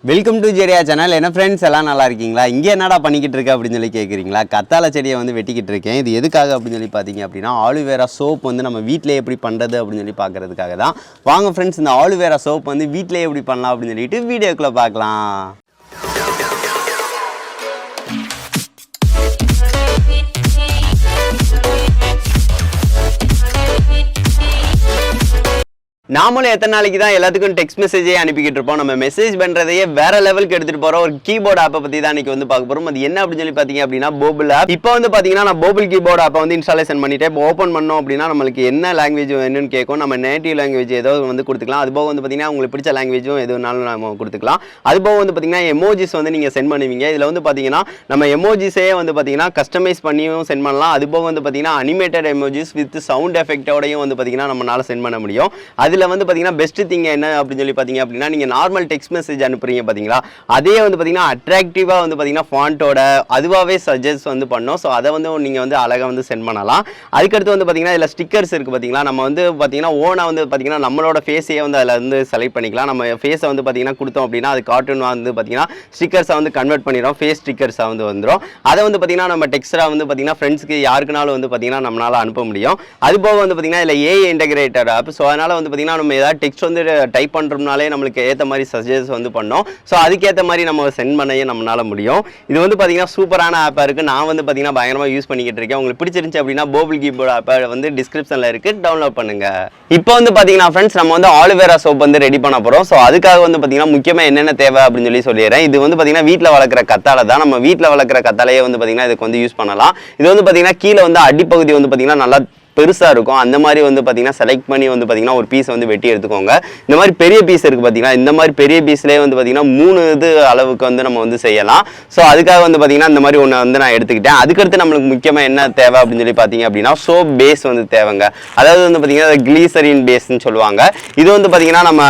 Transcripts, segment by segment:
Welcome to Jeriah channel. என்ன friends எல்லாம் நல்லா இருக்கீங்களா? இங்கே என்னடா பண்ணிக்கிட்டு இருக்க அப்படின்னு சொல்லி கேட்குறீங்களா? கத்தாழை செடியை வந்து வெட்டிக்கிட்டு இருக்கேன். இது எதுக்காக அப்படின்னு சொல்லி பார்த்தீங்க அப்படின்னா, ஆலுவேரா சோப் வந்து நம்ம வீட்டிலே எப்படி பண்ணுறது அப்படின்னு சொல்லி பார்க்குறதுக்காக தான். வாங்க ஃப்ரெண்ட்ஸ், இந்த ஆலுவேரா சோப் வந்து வீட்டிலே எப்படி பண்ணலாம் அப்படின்னு சொல்லிட்டு வீடியோக்குள்ளே பார்க்கலாம். நாமளும் எத்தனை நாளைக்கு தான் எல்லாத்துக்கும் டெக்ஸ்ட் மெசேஜே அனுப்பிக்கிட்டு இருப்போம். நம்ம மெசேஜ் பண்ணுறதையே வேற லெவலுக்கு எடுத்துகிட்டு போகிறோம் ஒரு கீபோர்டு ஆப்பை பற்றி தான் இன்றைக்கி வந்து பார்க்க போகிறோம். அது என்ன அப்படின்னு சொல்லி பார்த்தீங்க அப்படின்னா, போபிள் ஆப். இப்போ வந்து பார்த்தீங்கன்னா நான் போபிள் கீபோர்டு ஆப்பை வந்து இன்ஸ்டாலேஷன் பண்ணிவிட்டேன். இப்போ ஓப்பன் பண்ணோம் அப்படின்னா நம்மளுக்கு என்ன லாங்குவேஜ் வேணும்னு கேட்கும். நம்ம நேட்டிவ் லாங்குவேஜ் ஏதோ வந்து கொடுத்துக்கலாம். அது போக வந்து பார்த்தீங்கன்னா உங்களுக்கு பிடிச்ச லாங்குவேஜும் எதுனாலும் நம்ம கொடுத்துக்கலாம். அது போக வந்து பார்த்தீங்கன்னா எமோஜிஸ் வந்து நீங்கள் சென்ட் பண்ணுவீங்க. இதில் வந்து பார்த்தீங்கன்னா நம்ம எமோஜிஸே வந்து பார்த்தீங்கன்னா கஸ்டமைஸ் பண்ணியும் சென்ட் பண்ணலாம். அது போக வந்து பார்த்தீங்கன்னா அனிமேட்டட் எமோஜிஸ் வித் சவுண்ட் எஃபெக்டோடையும் வந்து பார்த்தீங்கன்னா நம்மளால சென்ட் பண்ண முடியும். அதில் வந்து பார்த்தீங்கன்னா பெஸ்ட் திங் என்ன அப்படின்னு சொல்லி பார்த்தீங்க அப்படின்னா, நீங்கள் நார்மல் டெக்ஸ்ட் மெசேஜ் அனுப்புறீங்க பார்த்தீங்களா, அதே வந்து பார்த்தீங்கன்னா அட்ராக்டிவாக வந்து பார்த்தீங்கன்னா ஃபாண்ட்டோட அதுவாகவே சஜஸ்ட் வந்து பண்ணோம். ஸோ அதை வந்து நீங்கள் வந்து அழகாக வந்து சென்ட் பண்ணலாம். அதுக்கடுத்து வந்து பார்த்தீங்கன்னா இதில் ஸ்டிக்கர்ஸ் இருக்குது பார்த்தீங்களா. நம்ம வந்து பார்த்தீங்கன்னா ஓனாக வந்து பார்த்தீங்கன்னா நம்மளோட ஃபேஸையே வந்து அதில் வந்து செலக்ட் பண்ணிக்கலாம். நம்ம ஃபேஸை வந்து பார்த்தீங்கன்னா கொடுத்தோம் அப்படின்னா அது கார்ட்டூன் வந்து பார்த்தீங்கன்னா ஸ்டிக்கர்ஸை வந்து கன்வெர்ட் பண்ணிடும். ஃபேஸ் ஸ்டிக்கர்ஸாக வந்து வந்துடும். அதை வந்து பார்த்தீங்கன்னா நம்ம டெக்ஸ்டாக வந்து பார்த்தீங்கன்னா ஃப்ரெண்ட்ஸ்க்கு யாருக்குனாலும் வந்து பார்த்தீங்கன்னா நம்மளால் அனுப்ப முடியும். அது போக வந்து பார்த்தீங்கன்னா இதில் ஏஐ இன்டகிரேட்டட் ஆப். ஸோ அதனால் வந்து பார்த்தீங்கன்னா நம்ம ஏதாவது டெக்ஸ்ட் வந்து டைப் பண்ணுறோம்னாலே நம்மளுக்கு ஏற்ற மாதிரி சஜஸ்ட் வந்து பண்ணோம். ஸோ அதுக்கேற்ற மாதிரி நம்ம சென்ட் பண்ணவே நம்மளால முடியும். இது வந்து பார்த்தீங்கன்னா சூப்பரான ஆப்பாக இருக்குது. நான் வந்து பார்த்தீங்கன்னா பயங்கரமாக யூஸ் பண்ணிக்கிட்டு இருக்கேன். உங்களுக்கு பிடிச்சிருந்துச்சு அப்படின்னா போபிள் கீபோர்டு ஆப்பை வந்து டிஸ்கிரிப்ஷனில் இருக்குது, டவுன்லோட் பண்ணுங்கள். இப்போ வந்து பார்த்தீங்கன்னா ஃப்ரெண்ட்ஸ் நம்ம வந்து ஆலுவேரா சோப் வந்து ரெடி பண்ண போகிறோம். ஸோ அதுக்காக வந்து பார்த்தீங்கன்னா முக்கியமாக என்னென்ன தேவை அப்படின்னு சொல்லிடுறேன். இது வந்து பார்த்தீங்கன்னா வீட்டில் வளர்க்குற கத்தாழை தான். நம்ம வீட்டில் வளர்க்குற கத்தாழையே வந்து பார்த்தீங்கன்னா இதுக்கு வந்து யூஸ் பண்ணலாம். இது வந்து பார்த்தீங்கன்னா கீழே வந்து அடிப்பகுதி வந்து பார்த்தீங்கன்னா நல்லா பெருசாக இருக்கும். அந்த மாதிரி வந்து பார்த்தீங்கன்னா செலக்ட் பண்ணி வந்து பார்த்தீங்கன்னா ஒரு பீஸ் வந்து வெட்டி எடுத்துக்கோங்க. இந்த மாதிரி பெரிய பீஸ் இருக்குது பார்த்தீங்கன்னா, இந்த மாதிரி பெரிய பீஸ்லேயே வந்து பார்த்தீங்கன்னா 3 இது அளவுக்கு வந்து நம்ம வந்து செய்யலாம். ஸோ அதுக்காக வந்து பார்த்தீங்கன்னா இந்த மாதிரி ஒன்று வந்து நான் எடுத்துக்கிட்டேன். அதுக்கடுத்து நம்மளுக்கு முக்கியமாக என்ன தேவை அப்படின்னு சொல்லி பார்த்தீங்க அப்படின்னா, சோப் பேஸ் வந்து தேவைங்க. அதாவது வந்து பார்த்தீங்கன்னா கிளீசரின் பேஸ்ன்னு சொல்லுவாங்க. இது வந்து பார்த்தீங்கன்னா நம்ம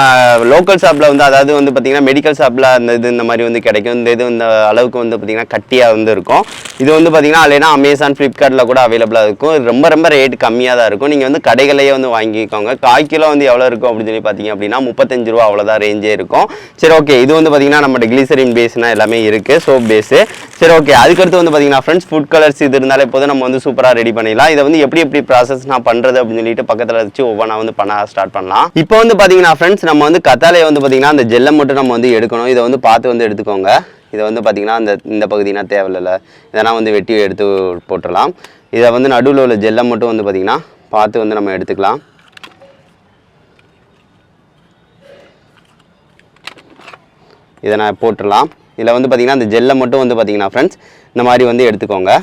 லோக்கல் ஷாப்பில் வந்து அதாவது வந்து பார்த்தீங்கன்னா மெடிக்கல் ஷாப்பில் அந்த இது இந்த மாதிரி வந்து கிடைக்கும். இந்த இது இந்த அளவுக்கு வந்து பார்த்தீங்கன்னா கட்டியாக வந்து இருக்கும். இது வந்து பார்த்தீங்கன்னா இல்லைன்னா அமேசான், ஃப்ளிப்கார்ட்டில் கூட அவைலபிளாக இருக்கும். ரொம்ப ரொம்ப ரேட் கம்மியாக தான் இருக்கும். நீங்கள் வந்து கடைகளையே வந்து வாங்கிக்கோங்க. 1/4 கிலோ வந்து எவ்வளோ இருக்கும் அப்படின்னு சொல்லி பார்த்தீங்க அப்படின்னா 35 ரூபா அவ்வளோதான் ரேஞ்சே இருக்கும். சரி, ஓகே. இது வந்து பார்த்தீங்கன்னா நம்ம கிளிசரின் பேஸ்னா எல்லாமே இருக்குது, சோப் பேஸு. சரி, ஓகே. அதுக்கடுத்து வந்து பார்த்தீங்கன்னா ஃப்ரெண்ட்ஸ் ஃபுட் கலர்ஸ் இது இருந்தாலே போதும், நம்ம வந்து சூப்பராக ரெடி பண்ணிடலாம். இதை வந்து எப்படி ப்ராசஸ் நான் பண்ணுறது அப்படின்னு சொல்லிட்டு பக்கத்தில் வச்சு ஒவ்வொன்றா வந்து பண்ண ஸ்டார்ட் பண்ணலாம். இப்போ வந்து பார்த்தீங்கன்னா ஃப்ரெண்ட்ஸ் நம்ம வந்து கத்தாழையை வந்து பார்த்தீங்கன்னா அந்த ஜெல்லை மட்டும் நம்ம வந்து எடுக்கணும். இதை வந்து பார்த்து வந்து எடுத்துக்கோங்க. இதை வந்து பார்த்தீங்கன்னா இந்த பகுதினா தேவையில்லை, இதெல்லாம் வந்து வெட்டி எடுத்து போட்டுடலாம். இதை வந்து நடுவில் உள்ள ஜெல்லை மட்டும் வந்து பார்த்திங்கன்னா பார்த்து வந்து நம்ம எடுத்துக்கலாம். இதை நான் போட்டுடலாம். இதில் வந்து பார்த்திங்கன்னா இந்த ஜெல்லை மட்டும் வந்து பார்த்திங்கன்னா ஃப்ரெண்ட்ஸ் இந்த மாதிரி வந்து எடுத்துக்கோங்க.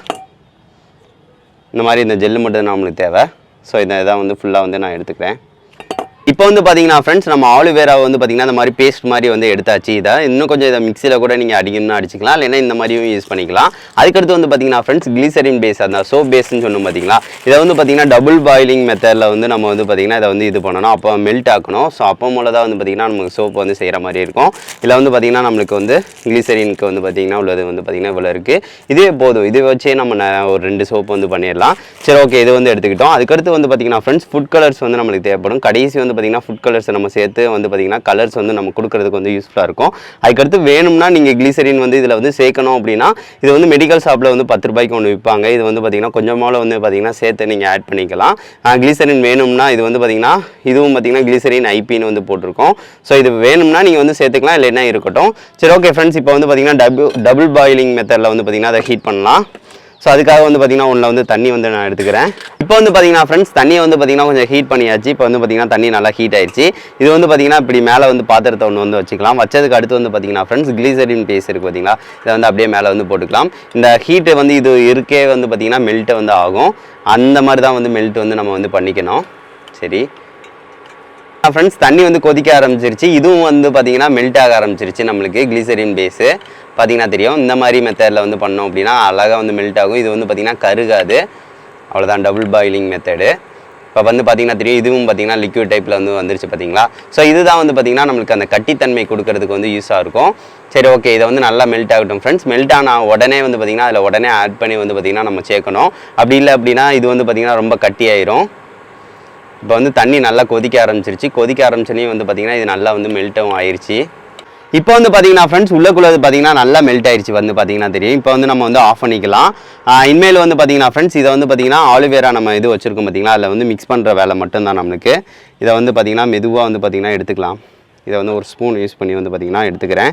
இந்த மாதிரி இந்த ஜெல்லு மட்டும் நம்மளுக்கு தேவை. ஸோ இதை வந்து ஃபுல்லாக வந்து நான் எடுத்துக்கிறேன். இப்போ வந்து பார்த்தீங்கன்னா ஃப்ரெண்ட்ஸ் நம்ம ஆலுவேரா வந்து பார்த்தீங்கன்னா இந்த மாதிரி பேஸ்ட் மாதிரி வந்து எடுத்தாச்சு. இதை இன்னும் கொஞ்சம் இதை மிக்சியில் கூட நீங்கள் அடிக்கணும்னு அடிச்சிக்கலாம், இல்லைன்னா இந்த மாதிரியும் யூஸ் பண்ணிக்கலாம். அதுக்கடுத்து வந்து பார்த்தீங்கன்னா ஃப்ரெண்ட்ஸ் கிளிசரின் பேஸ், அந்த சோப் பேஸ்ன்னு சொன்னோம் பார்த்தீங்களா, இதை வந்து பார்த்தீங்கன்னா டபுள் பாயிலிங் மெத்தடில் வந்து நம்ம வந்து பார்த்தீங்கன்னா இதை வந்து இது பண்ணணும். அப்போ மெல்ட் ஆக்கணும். ஸோ அப்போ மூலம் தான் வந்து பார்த்தீங்கன்னா நமக்கு சோப் வந்து செய்கிற மாதிரி இருக்கும். இதில் வந்து பார்த்தீங்கன்னா நம்மளுக்கு வந்து கிளிசரினுக்கு வந்து பார்த்தீங்கன்னா உள்ளது வந்து பார்த்தீங்கன்னா இவ்வளோ இருக்குது. இதே போதும். இதை வச்சே நம்ம ஒரு 2 சோப் வந்து பண்ணிடலாம். சரி, ஓகே. இது வந்து எடுத்துக்கிட்டோம். அதுக்கடுத்து வந்து பார்த்தீங்கன்னா ஃப்ரெண்ட்ஸ் ஃபுட் கலர்ஸ் வந்து நம்மளுக்கு தேவைப்படும். கடைசி வந்து பார்த்தீங்கன்னா ஃபுட் கலர்ஸ் நம்ம சேர்த்து வந்து பார்த்தீங்கன்னா கலர்ஸ் வந்து நம்ம கொடுக்கறதுக்கு வந்து யூஸ்ஃபுல்லாக இருக்கும். அதுக்கடுத்து வேணும்னா நீங்கள் கிளிசரின் வந்து இதில் வந்து சேர்க்கணும் அப்படின்னா இது வந்து மெடிக்கல் ஷாப்பில் வந்து 10 ரூபாய்க்கு ஒன்று விற்பாங்க. இது வந்து பார்த்தீங்கன்னா கொஞ்சமாக வந்து பார்த்தீங்கன்னா சேர்த்து நீங்கள் ஆட் பண்ணிக்கலாம். கிளிசரின் வேணும்னா இது வந்து பார்த்தீங்கன்னா இதுவும் பார்த்தீங்கன்னா கிளிசரின் ஐபின்னு வந்து போட்டிருக்கோம். ஸோ இது வேணும்னா நீங்கள் வந்து சேர்த்துக்கலாம், இல்லைன்னா இருக்கட்டும். சரி, ஓகே ஃப்ரெண்ட்ஸ். இப்போ வந்து பார்த்தீங்கன்னா டபுள் பாயிலிங் மெத்தடில் வந்து பார்த்தீங்கன்னா அதை ஹீட் பண்ணலாம். ஸோ அதுக்காக வந்து பார்த்தீங்கன்னா ஒன்றில் வந்து தண்ணி வந்து நான் எடுத்துக்கிறேன். இப்போ வந்து பார்த்தீங்கன்னா ஃப்ரெண்ட்ஸ் தண்ணியை வந்து பார்த்தீங்கன்னா கொஞ்சம் ஹீட் பண்ணியாச்சு. இப்போ வந்து பார்த்தீங்கன்னா தண்ணி நல்லா ஹீட் ஆயிடுச்சு. இது வந்து பார்த்தீங்கன்னா இப்படி மேலே வந்து பாத்திரத்தை ஒன்று வந்து வச்சுக்கலாம். வச்சதுக்கு அடுத்து வந்து பார்த்தீங்கன்னா ஃப்ரெண்ட்ஸ் கிளிசரின் பேஸ் இருக்குது பார்த்தீங்களா, இதை வந்து அப்படியே மேலே வந்து போட்டுக்கலாம். இந்த ஹீட்டு வந்து இது இருக்கே வந்து பார்த்தீங்கன்னா மெல்ட்டு வந்து ஆகும். அந்த மாதிரி தான் வந்து மெல்ட் வந்து நம்ம வந்து பண்ணிக்கணும். சரி ஃப்ரெண்ட்ஸ், தண்ணி வந்து கொதிக்க ஆரம்பிச்சிருச்சு. இதுவும் வந்து பார்த்தீங்கன்னா மெல்ட் ஆக ஆரம்பிச்சிருச்சு. நம்மளுக்கு கிளிசரின் பேஸு பார்த்தீங்கன்னா தெரியும். இந்த மாதிரி மெத்தடில் வந்து பண்ணோம் அப்படின்னா அழகாக வந்து மெல்ட் ஆகும். இது வந்து பார்த்தீங்கன்னா கருகாது. அவ்வளோதான் டபுள் பாயிலிங் மெத்தடு. இப்போ வந்து பார்த்தீங்கன்னா தெரியும். இதுவும் பார்த்தீங்கன்னா லிக்விட் டைப்பில் வந்து வந்துருச்சு பார்த்தீங்களா. ஸோ இதுதான் வந்து பார்த்தீங்கன்னா நம்மளுக்கு அந்த கட்டித்தன்மை கொடுக்கறதுக்கு வந்து யூஸாக இருக்கும். சரி, ஓகே. இதை வந்து நல்லா மெல்ட் ஆகட்டும் ஃப்ரெண்ட்ஸ். மெல்ட் ஆனால் உடனே வந்து பார்த்தீங்கன்னா அதில் உடனே ஆட் பண்ணி வந்து பார்த்தீங்கன்னா நம்ம சேர்க்கணும். அப்படி இல்லை அப்படின்னா இது வந்து பார்த்தீங்கன்னா ரொம்ப கட்டி ஆயிரும். இப்போ வந்து தண்ணி நல்லா கொதிக்க ஆரம்பிச்சிருச்சு. கொதிக்க ஆரம்பிச்சோன்னே வந்து பார்த்தீங்கன்னா இது நல்லா வந்து மெல்ட்டும் ஆயிடுச்சு. இப்போ வந்து பார்த்தீங்கன்னா ஃப்ரெண்ட்ஸ் உள்ளக்குள்ளே பார்த்தீங்கன்னா நல்லா மெல்ட் ஆயிடுச்சு வந்து பார்த்தீங்கன்னா தெரியும். இப்போ வந்து நம்ம வந்து ஆஃப் பண்ணிக்கலாம். இனிமேல் வந்து பார்த்தீங்கன்னா ஃப்ரெண்ட்ஸ் இதை வந்து பார்த்தீங்கன்னா ஆலுவேரா நம்ம இது வச்சுருக்கோம் பார்த்தீங்களா, அதில் வந்து மிக்ஸ் பண்ணுற வேலை மட்டும்தான் நம்மளுக்கு. இதை வந்து பார்த்தீங்கன்னா மெதுவாக வந்து பார்த்தீங்கன்னா எடுத்துக்கலாம். இதை வந்து ஒரு ஸ்பூன் யூஸ் பண்ணி வந்து பார்த்தீங்கன்னா எடுத்துக்கிறேன்.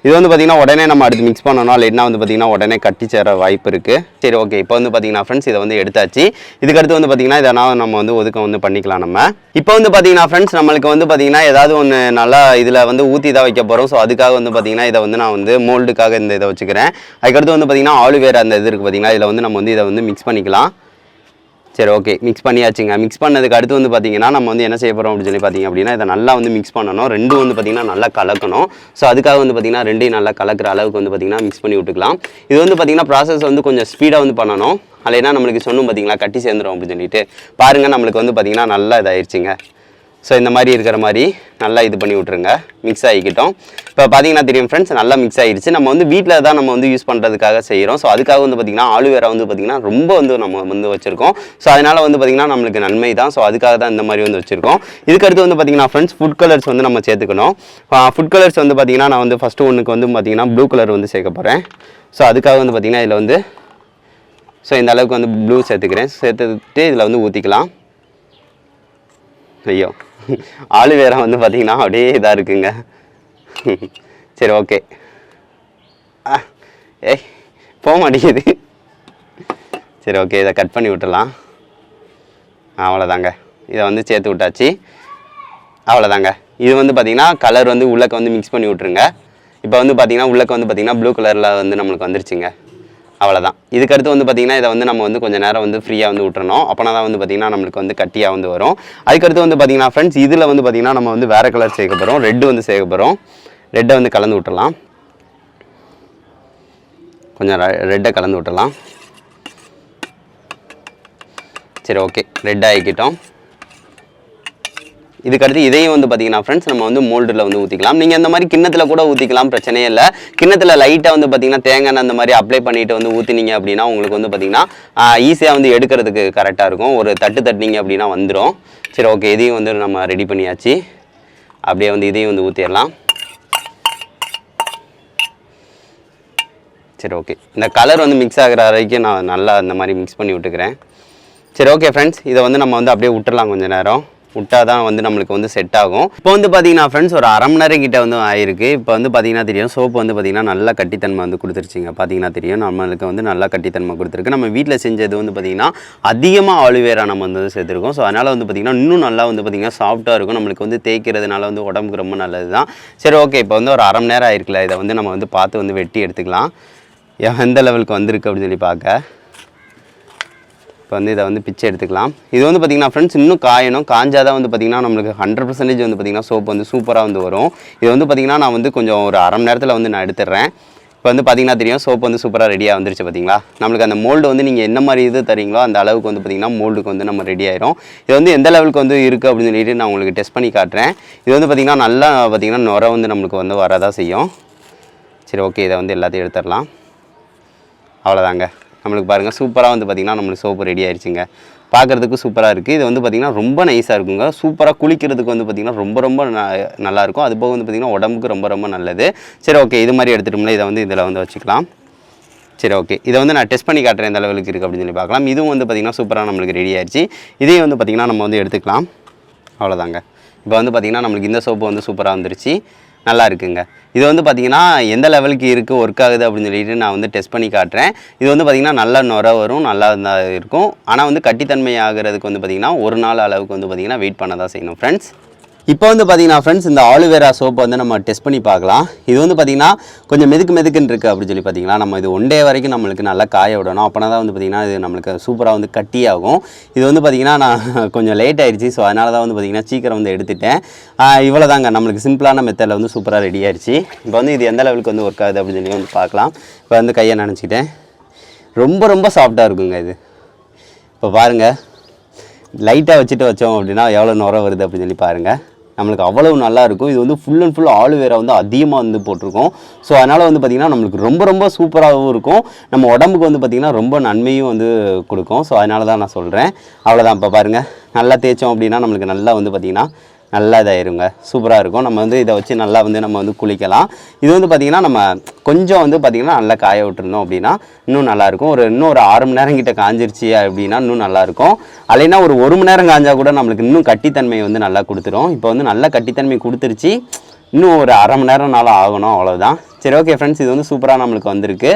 இது வந்து பார்த்தீங்கன்னா உடனே நம்ம அடுத்து மிக்ஸ் பண்ணணும், இல்லைன்னா வந்து பார்த்தீங்கன்னா உடனே கட்டி சேர வாய்ப்பு இருக்குது. சரி ஓகே, இப்போ வந்து பார்த்தீங்கன்னா ஃப்ரெண்ட்ஸ் இதை வந்து எடுத்தாச்சு. இதுக்கடுத்து வந்து பார்த்தீங்கன்னா இதனால் நம்ம வந்து ஒதுக்கம் வந்து பண்ணிக்கலாம் நம்ம. இப்போ வந்து பார்த்தீங்கன்னா ஃப்ரெண்ட்ஸ் நம்மளுக்கு வந்து பார்த்தீங்கன்னா ஏதாவது ஒன்று நல்லா இதில் வந்து ஊற்றி தான் வைக்க போகிறோம். ஸோ அதுக்காக வந்து பார்த்தீங்கன்னா இதை வந்து நான் வந்து மோல்டுக்காக இந்த இதை வச்சுக்கிறேன். அதுக்கடுத்து வந்து பார்த்தீங்கன்னா ஆலுவேரா அந்த இது இருக்குது பார்த்தீங்கன்னா, இதில் வந்து நம்ம வந்து இதை வந்து மிக்ஸ் பண்ணிக்கலாம். சரி ஓகே, மிக்ஸ் பண்ணியாச்சுங்க. மிக்ஸ் பண்ணதுக்கு அடுத்து வந்து பார்த்தீங்கன்னா நம்ம வந்து என்ன செய்ய போகிறோம் அப்படின்னு சொல்லி பார்த்தீங்க அப்படின்னா, இதை நல்லா வந்து மிக்ஸ் பண்ணணும். ரெண்டும் வந்து பார்த்தீங்கன்னா நல்லா கலக்கணும். ஸோ அதுக்காக வந்து பார்த்தீங்கன்னா ரெண்டையும் நல்லா கலக்கிற அளவுக்கு வந்து பார்த்தீங்கன்னா மிக்ஸ் பண்ணி விட்டுக்கலாம். இது வந்து பார்த்தீங்கன்னா ப்ராசஸ் வந்து கொஞ்சம் ஸ்பீடாக வந்து பண்ணணும். இல்லைன்னா நம்மளுக்கு சொன்னோம் பார்த்தீங்களா கட்டி சேர்ந்துடும் அப்படின்னு சொல்லிட்டு. பாருங்கள் நம்மளுக்கு வந்து பார்த்தீங்கன்னா நல்லா இதாகிடுச்சிங்க. ஸோ இந்த மாதிரி இருக்கிற மாதிரி நல்லா இது பண்ணி விட்ருங்க, மிக்ஸ் ஆகிக்கிட்டோம். இப்போ பார்த்தீங்கன்னா தெரியும் ஃப்ரெண்ட்ஸ், நல்லா மிக்ஸ் ஆகிடுச்சு. நம்ம வந்து வீட்டில் தான் நம்ம வந்து யூஸ் பண்ணுறதுக்காக செய்கிறோம். ஸோ அதுக்காக வந்து பார்த்திங்கன்னா ஆலுவேரா வந்து பார்த்திங்கன்னா ரொம்ப வந்து நம்ம வந்து வச்சுருக்கோம். ஸோ அதனால் வந்து பார்த்திங்கன்னா நம்மளுக்கு நன்மை தான். ஸோ அதுக்காக தான் இந்த மாதிரி வந்து வச்சுருக்கோம். இதுக்கடுத்து வந்து பார்த்திங்கன்னா ஃப்ரெண்ட்ஸ் ஃபுட் கலர்ஸ் வந்து நம்ம சேர்த்துக்கணும். ஃபுட் கலர்ஸ் வந்து பார்த்திங்கன்னா நான் வந்து ஃபஸ்ட்டு ஒன்றுக்கு வந்து பார்த்திங்கன்னா ப்ளூ கலர் வந்து சேர்க்க போகிறேன். ஸோ அதுக்காக வந்து பார்த்திங்கன்னா இதில் வந்து இந்த அளவுக்கு வந்து ப்ளூ சேர்த்துக்கிறேன். சேர்த்துட்டு இதில் வந்து ஊற்றிக்கலாம். ஐயோ, ஆலுவேரா வந்து பார்த்தீங்கன்னா அப்படியே இதாக இருக்குங்க. சரி ஓகே, ஏய் போக மாட்டேங்குது. சரி ஓகே, இதை கட் பண்ணி விட்டுடலாம். அவ்வளோதாங்க, இதை வந்து சேர்த்து விட்டாச்சு. அவ்வளோதாங்க. இது வந்து பார்த்திங்கன்னா கலர் வந்து உள்ளக்க வந்து மிக்ஸ் பண்ணி விட்ருங்க. இப்போ வந்து பார்த்திங்கன்னா உள்ளக்க வந்து பார்த்திங்கன்னா ப்ளூ கலரில் வந்து நம்மளுக்கு வந்துருச்சுங்க. அவ்வளோதான். இதுக்கடுத்து வந்து பார்த்திங்கன்னா இதை வந்து நம்ம வந்து கொஞ்சம் நேரம் வந்து ஃப்ரீயாக வந்து விட்டுறணும். அப்போனா தான் வந்து பார்த்திங்கன்னா நம்மளுக்கு வந்து கட்டியாக வந்து வரும். அதுக்கடுத்து வந்து பார்த்திங்கன்னா ஃப்ரெண்ட்ஸ் இதில் வந்து பார்த்திங்கன்னா நம்ம வந்து வேறு கலர் சேர்க்க போகிறோம். ரெட்டு வந்து சேர்க்க போகிறோம். ரெட்டை வந்து கலந்து விட்டுறலாம். கொஞ்சம் ரெட்டை கலந்து விட்டுறலாம். சரி ஓகே, ரெட் ஆகிக்கிட்டோம். இதுக்கடுத்து இதையும் வந்து பார்த்தீங்கன்னா ஃப்ரெண்ட்ஸ் நம்ம வந்து மோல்டில் வந்து ஊற்றிக்கலாம். நீங்கள் இந்த மாதிரி கிண்ணத்தில் கூட ஊற்றிக்கலாம், பிரச்சனையே இல்லை. கிண்ணத்தில் லைட்டாக வந்து பார்த்தீங்கன்னா தேங்காய் அந்த மாதிரி அப்ளை பண்ணிவிட்டு வந்து ஊற்றினீங்க அப்படின்னா உங்களுக்கு வந்து பார்த்தீங்கன்னா ஈஸியாக வந்து எடுக்கிறதுக்கு கரெக்டாக இருக்கும். ஒரு தட்டினீங்க அப்படின்னா வந்துடும். சரி ஓகே, இதையும் வந்து நம்ம ரெடி பண்ணியாச்சு. அப்படியே வந்து இதையும் வந்து ஊற்றிடலாம். சரி ஓகே, இந்த கலர் வந்து மிக்ஸ் ஆகிற வரைக்கும் நான் நல்லா இந்த மாதிரி மிக்ஸ் பண்ணி விட்டுக்கிறேன். சரி ஓகே ஃப்ரெண்ட்ஸ், இதை வந்து நம்ம வந்து அப்படியே விட்டுடலாம். கொஞ்சம் நேரம் விட்டால் தான் வந்து நம்மளுக்கு வந்து செட் ஆகும். இப்போ வந்து பார்த்தீங்கன்னா ஃப்ரெண்ட்ஸ் ஒரு அரை மணி நேரம் கிட்ட வந்து ஆயிருக்கு. இப்போ வந்து பார்த்தீங்கன்னா தெரியும் சோப்பு வந்து பார்த்தீங்கன்னா நல்லா கட்டித்தன்மை வந்து கொடுத்துருச்சிங்க. பார்த்தீங்கன்னா தெரியும் நம்மளுக்கு வந்து நல்லா கட்டித்தன்மை கொடுத்துருக்கு. நம்ம வீட்டில் செஞ்சது வந்து பார்த்தீங்கன்னா அதிகமாக ஆலுவேரா நம்ம வந்து சேர்த்துருக்கோம். ஸோ அதனால் வந்து பார்த்தீங்கன்னா இன்னும் நல்லா வந்து பார்த்தீங்கன்னா சாஃப்ட்டாக இருக்கும். நம்மளுக்கு வந்து தேய்க்கிறதுனால வந்து உடம்புக்கு ரொம்ப நல்லது தான். சரி ஓகே, இப்போ வந்து ஒரு அரை மணி நேரம் ஆயிருக்குல்ல, இதை வந்து நம்ம வந்து பார்த்து வந்து வெட்டி எடுத்துக்கலாம். எந்த லெவலுக்கு வந்திருக்கு அப்படின்னு சொல்லி பார்க்க. இப்போ வந்து இதை வந்து பிச்சை எடுத்துக்கலாம். இது வந்து பார்த்திங்கன்னா ஃப்ரெண்ட்ஸ் இன்னும் காயணும். காஞ்சாதான் வந்து பார்த்திங்கன்னா நம்மளுக்கு 100% வந்து பார்த்திங்கன்னா சோப்பு வந்து சூப்பராக வந்து வரும். இது வந்து பார்த்திங்கன்னா நான் வந்து கொஞ்சம் ஒரு அரை மணி நேரத்தில் வந்து நான் எடுத்துடுறேன். இப்போ வந்து பார்த்திங்கன்னா தெரியும் சோப்பு வந்து சூப்பராக ரெடியாக வந்துருச்சு. பார்த்திங்களா, நம்மளுக்கு அந்த மோல்டு வந்து நீங்கள் என்ன மாதிரி இது தரீங்களோ அந்த அளவுக்கு வந்து பார்த்திங்கன்னா மோல்டுக்கு வந்து நம்ம ரெடி ஆயிரும். இது வந்து எந்த லெவலுக்கு வந்து இருக்குது அப்படின்னு சொல்லிட்டு நான் உங்களுக்கு டெஸ்ட் பண்ணி காட்டுறேன். இது வந்து பார்த்திங்கன்னா நல்லா பார்த்திங்கன்னா நுரை வந்து நம்மளுக்கு வந்து வரதான் செய்யும். சரி ஓகே, இதை வந்து எல்லாத்தையும் எடுத்துடலாம். அவ்வளோதாங்க, நம்மளுக்கு பாருங்கள் சூப்பராக வந்து பார்த்திங்கன்னா நம்மளுக்கு சோப்பு ரெடி ஆயிடுச்சுங்க. பார்க்குறதுக்கு சூப்பராக இருக்குது. இது வந்து பார்த்திங்கன்னா ரொம்ப நைஸாக இருக்குங்க. சூப்பராக குளிக்கிறதுக்கு வந்து பார்த்திங்கன்னா ரொம்ப நல்லாயிருக்கும். அது போக வந்து பார்த்திங்கன்னா உடம்புக்கு ரொம்ப நல்லது. சரி ஓகே, இது மாதிரி எடுத்துட்டோம்னா இதை வந்து இதில் வந்து வச்சுக்கலாம். சரி ஓகே, இதை வந்து நான் டெஸ்ட் பண்ணி காட்டுறேன் எந்த லெவலுக்கு இருக்குது அப்படின்னு சொல்லி பார்க்கலாம். இதுவும் வந்து பார்த்திங்கன்னா சூப்பராக நம்மளுக்கு ரெடி ஆயிடுச்சு. இதையும் வந்து பார்த்திங்கன்னா நம்ம வந்து எடுத்துக்கலாம். அவ்வளோதாங்க. இப்போ வந்து பார்த்திங்கன்னா நம்மளுக்கு இந்த சோப்பு வந்து சூப்பராக வந்துருச்சு, நல்லா இருக்குங்க. இது வந்து பார்த்திங்கன்னா எந்த லெவலுக்கு இருக்குது ஒர்க் ஆகுது அப்படின்னு சொல்லிட்டு நான் வந்து டெஸ்ட் பண்ணி காட்டுறேன். இது வந்து பார்த்திங்கன்னா நல்லா நுரை வரும், நல்லா இருக்கும். ஆனால் வந்து கட்டித்தன்மை ஆகிறதுக்கு வந்து பார்த்திங்கன்னா ஒரு நாள் அளவுக்கு வந்து பார்த்திங்கன்னா வெயிட் பண்ண தான் செய்யணும் ஃப்ரெண்ட்ஸ். இப்போ வந்து பார்த்திங்கன்னா ஃப்ரெண்ட்ஸ் இந்த ஆலுவேரா சோப்பை வந்து நம்ம டெஸ்ட் பண்ணி பார்க்கலாம். இது வந்து பார்த்திங்கன்னா கொஞ்சம் மெதுக்குன்னு இருக்குது அப்படின்னு சொல்லி பார்த்திங்கன்னா நம்ம இது 1 டே வரைக்கும் நம்மளுக்கு நல்லா காய விடணும். அப்போனா தான் வந்து பார்த்திங்கன்னா இது நம்மளுக்கு சூப்பராக வந்து கட்டியாகும். இது வந்து பார்த்திங்கன்னா நான் கொஞ்சம் லேட் ஆகிடுச்சு. ஸோ அதனால தான் வந்து பார்த்திங்கன்னா சீக்கிரம் வந்து எடுத்துட்டேன். இவ்வளோ தாங்க, நம்மளுக்கு சிம்பிளான மெத்தடில் வந்து சூப்பராக ரெடி ஆயிடுச்சு. இப்போ வந்து இது எந்த லெவலுக்கு வந்து ஒர்க் ஆகுது அப்படின்னு சொல்லி வந்து பார்க்கலாம். இப்போ வந்து கையை நினச்சிக்கிட்டேன். ரொம்ப சாஃப்டாக இருக்குங்க இது. இப்போ பாருங்கள், லைட்டாக வச்சுட்டு வச்சோம் அப்படின்னா எவ்வளோ நுரை வருது அப்படின்னு சொல்லி பாருங்கள். நம்மளுக்கு அவ்வளவு நல்லாயிருக்கும். இது வந்து ஃபுல் அண்ட் ஃபுல் ஆலுவேரா வந்து அதிகமாக வந்து போட்டிருக்கோம். ஸோ அதனால் வந்து பார்த்திங்கன்னா நம்மளுக்கு ரொம்ப சூப்பராகவும் இருக்கும். நம்ம உடம்புக்கு வந்து பார்த்திங்கன்னா ரொம்ப நன்மையும் வந்து கொடுக்கும். ஸோ அதனால தான் நான் சொல்கிறேன். அவ்வளோதான். இப்போ பாருங்கள், நல்லா தேய்ச்சோம் அப்படின்னா நம்மளுக்கு நல்லா வந்து பார்த்திங்கன்னா நல்லா இதாயிருங்க, சூப்பராக இருக்கும். நம்ம வந்து இதை வச்சு நல்லா வந்து நம்ம வந்து குளிக்கலாம். இது வந்து பார்த்திங்கன்னா நம்ம கொஞ்சம் வந்து பார்த்திங்கன்னா நல்லா காய விட்டுருந்தோம் அப்படின்னா இன்னும் நல்லாயிருக்கும். இன்னும் ஒரு 6 மணி நேரம் கிட்ட காஞ்சிருச்சு அப்படின்னா இன்னும் நல்லாயிருக்கும். அல்லைன்னா ஒரு 1 மணி நேரம் காஞ்சா கூட நம்மளுக்கு இன்னும் கட்டித்தன்மை வந்து நல்லா கொடுத்துரும். இப்போ வந்து நல்ல கட்டித்தன்மை கொடுத்துருச்சு, இன்னும் ஒரு 1/2 மணி நேரம்னால ஆகணும், அவ்வளோதான். சரி, ஓகே ஃப்ரெண்ட்ஸ், இது வந்து சூப்பராக நம்மளுக்கு வந்திருக்கு.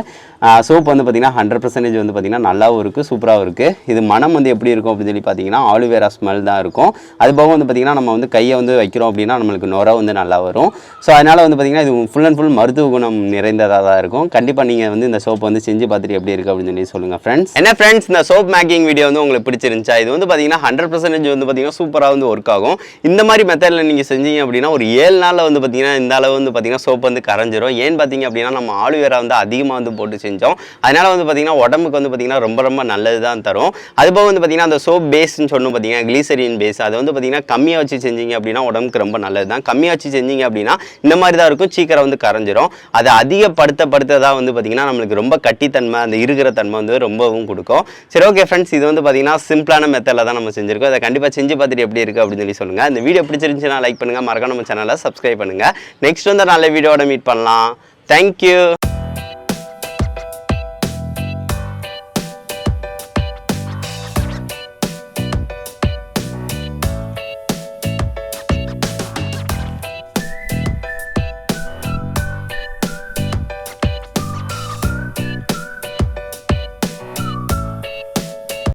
சோப் வந்து பார்த்திங்கன்னா 100% வந்து பார்த்திங்கன்னா நல்லாவும் இருக்குது, சூப்பராகவும் இருக்குது. இது மனம் வந்து எப்படி இருக்கும் அப்படின்னு சொல்லி பார்த்தீங்கன்னா ஆலுவேரா ஸ்மெல் தான் இருக்கும். அது போக வந்து பார்த்திங்கன்னா நம்ம வந்து கையை வந்து வைக்கிறோம் அப்படின்னா நம்மளுக்கு நுரை வந்து நல்லா வரும். ஸோ அதனால் வந்து பார்த்திங்கன்னா இது ஃபுல் அண்ட் ஃபுல் மருத்துவ குணம் நிறைந்ததாக தான் இருக்கும். கண்டிப்பாக நீங்கள் வந்து இந்த சோப் வந்து செஞ்சு பார்த்துட்டு எப்படி இருக்குது அப்படின்னு சொல்லி சொல்லுங்கள் ஃப்ரெண்ட்ஸ். என்ன ஃப்ரெண்ட்ஸ், இந்த சோப் மேக்கிங் வீடியோ வந்து உங்களுக்கு பிடிச்சிருந்துச்சா? இது வந்து பார்த்திங்கன்னா 100% வந்து பார்த்திங்கன்னா சூப்பராக வந்து ஒர்க் ஆகும். இந்த மாதிரி மெத்தடில் நீங்கள் செஞ்சீங்க அப்படின்னா ஒரு 7 நாளில் வந்து பார்த்திங்கன்னா இந்த அளவு வந்து பார்த்திங்கன்னா சோப் வந்து கரைஞ்சிரும். ஏன் பார்த்தீங்க அப்படின்னா நம்ம ஆலுவேரா வந்து அதிகமாக வந்து போட்டு செஞ்சோம். அதனால் வந்து பார்த்திங்கன்னா உடம்புக்கு வந்து பார்த்திங்கன்னா ரொம்ப ரொம்ப நல்லது தான் தரும். அதுபோக வந்து பார்த்திங்கன்னா அந்த சோப் பேஸ்ன்னு சொன்னோம் பார்த்திங்கன்னா கிளிசரின் பேஸ், அதை வந்து பார்த்திங்கன்னா கம்மியாக வச்சு செஞ்சீங்க அப்படின்னா உடம்புக்கு ரொம்ப நல்லது தான். கம்மியாக வச்சு செஞ்சீங்க அப்படின்னா இந்த மாதிரி தான் இருக்கும், சீக்கிரம் வந்து கரைஞ்சிரும். அதை அதிகப்படுத்த தான் வந்து பார்த்திங்கன்னா நம்மளுக்கு ரொம்ப கட்டித்தன்மை, அந்த இருக்கிற தன்மை வந்து ரொம்பவும் கொடுக்கும். சரி, ஓகே ஃப்ரெண்ட்ஸ், இது வந்து பார்த்திங்கன்னா சிம்பிளான மெத்தடில் தான் நம்ம செஞ்சுருக்கோம். அதை கண்டிப்பாக செஞ்சு பார்த்துட்டு எப்படி இருக்குது அப்படின்னு சொல்லி சொல்லுங்கள். இந்த வீடியோ பிடிச்சிருந்துச்சுன்னா லைக் பண்ணுங்கள், மறக்காம நம்ம சேனலை சப்ஸ்கிரைப் பண்ணுங்கள். நெக்ஸ்ட் வந்து நல்ல வீடியோட மீட் பண்ணலாம். தேங்க்யூ.